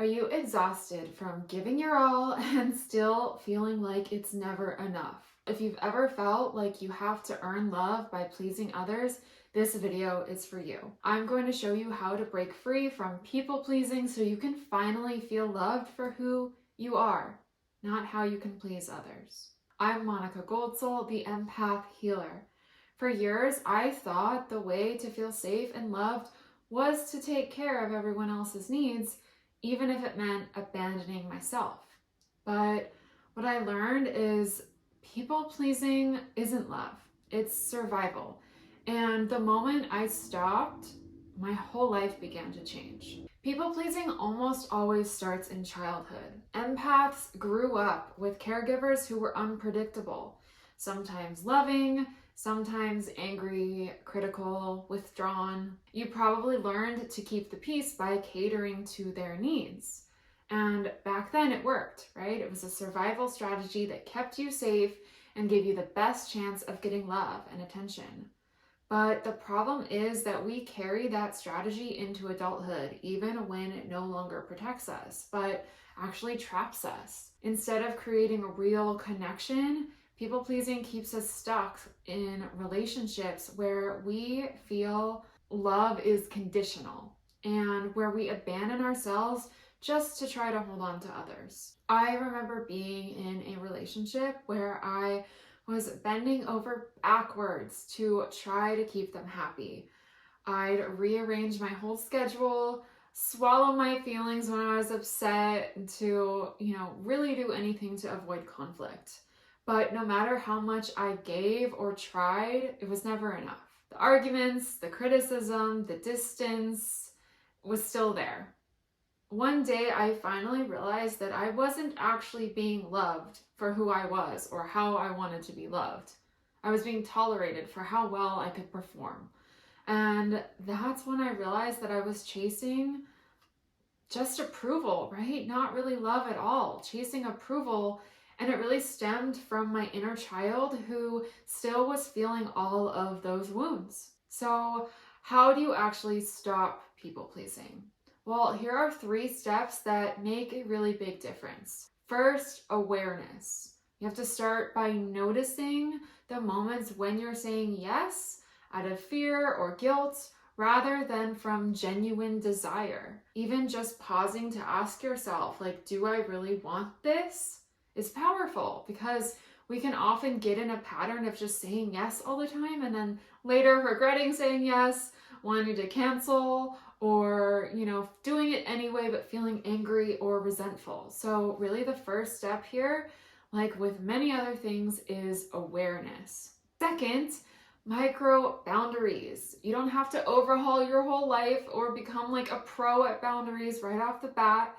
Are you exhausted from giving your all and still feeling like it's never enough? If you've ever felt like you have to earn love by pleasing others, this video is for you. I'm going to show you how to break free from people pleasing so you can finally feel loved for who you are, not how you can please others. I'm Monica Goldsoul, the empath healer. For years, I thought the way to feel safe and loved was to take care of everyone else's needs, even if it meant abandoning myself. But what I learned is people pleasing isn't love, it's survival. And the moment I stopped, my whole life began to change. People pleasing almost always starts in childhood. Empaths grew up with caregivers who were unpredictable, sometimes loving, sometimes angry, critical, withdrawn. You probably learned to keep the peace by catering to their needs. And back then it worked, right? It was a survival strategy that kept you safe and gave you the best chance of getting love and attention. But the problem is that we carry that strategy into adulthood, even when it no longer protects us, but actually traps us. Instead of creating a real connection, people pleasing keeps us stuck in relationships where we feel love is conditional and where we abandon ourselves just to try to hold on to others. I remember being in a relationship where I was bending over backwards to try to keep them happy. I'd rearrange my whole schedule, swallow my feelings when I was upset to, really do anything to avoid conflict. But no matter how much I gave or tried, it was never enough. The arguments, the criticism, the distance was still there. One day I finally realized that I wasn't actually being loved for who I was or how I wanted to be loved. I was being tolerated for how well I could perform. And that's when I realized that I was chasing just approval, right? Not really love at all, chasing approval. And it really stemmed from my inner child who still was feeling all of those wounds. So how do you actually stop people pleasing? Well, here are 3 steps that make a really big difference. First, awareness. You have to start by noticing the moments when you're saying yes out of fear or guilt rather than from genuine desire. Even just pausing to ask yourself, do I really want this? Is powerful because we can often get in a pattern of just saying yes all the time and then later regretting saying yes, wanting to cancel, or, doing it anyway, but feeling angry or resentful. So really the first step here, like with many other things, is awareness. Second, micro boundaries. You don't have to overhaul your whole life or become like a pro at boundaries right off the bat,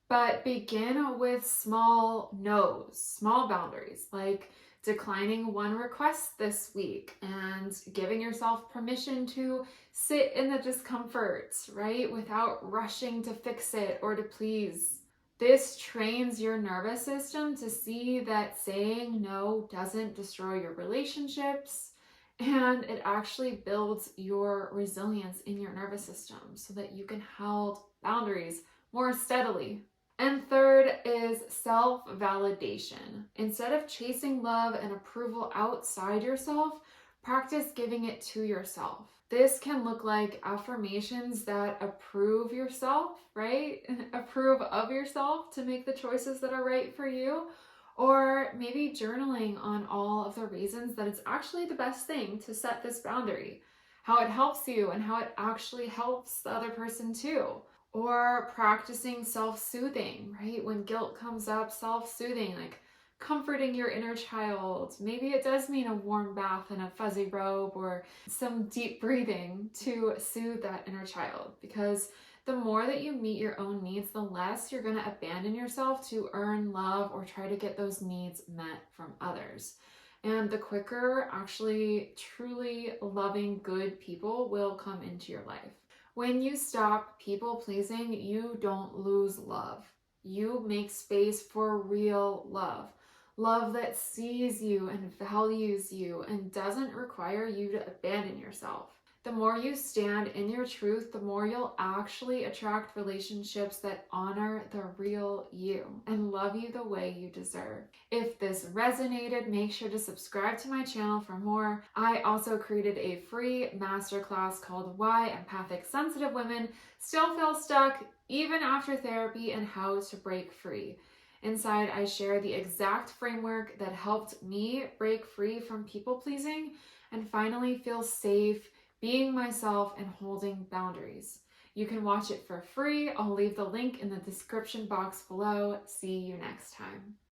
but begin with small no's, small boundaries, like declining one request this week and giving yourself permission to sit in the discomfort, right? Without rushing to fix it or to please. This trains your nervous system to see that saying no doesn't destroy your relationships, and it actually builds your resilience in your nervous system so that you can hold boundaries more steadily. And third is self-validation. Instead of chasing love and approval outside yourself, practice giving it to yourself. This can look like affirmations that approve yourself, right? Approve of yourself to make the choices that are right for you. Or maybe journaling on all of the reasons that it's actually the best thing to set this boundary, how it helps you and how it actually helps the other person too. Or practicing self-soothing, right? When guilt comes up, self-soothing, like comforting your inner child. Maybe it does mean a warm bath and a fuzzy robe or some deep breathing to soothe that inner child. Because the more that you meet your own needs, the less you're going to abandon yourself to earn love or try to get those needs met from others. And the quicker actually truly loving good people will come into your life. When you stop people pleasing, you don't lose love. You make space for real love. Love that sees you and values you and doesn't require you to abandon yourself. The more you stand in your truth, the more you'll actually attract relationships that honor the real you and love you the way you deserve. If this resonated, make sure to subscribe to my channel for more. I also created a free masterclass called Why Empathic Sensitive Women Still Feel Stuck Even After Therapy and How to Break Free. Inside, I share the exact framework that helped me break free from people pleasing and finally feel safe being myself and holding boundaries. You can watch it for free. I'll leave the link in the description box below. See you next time.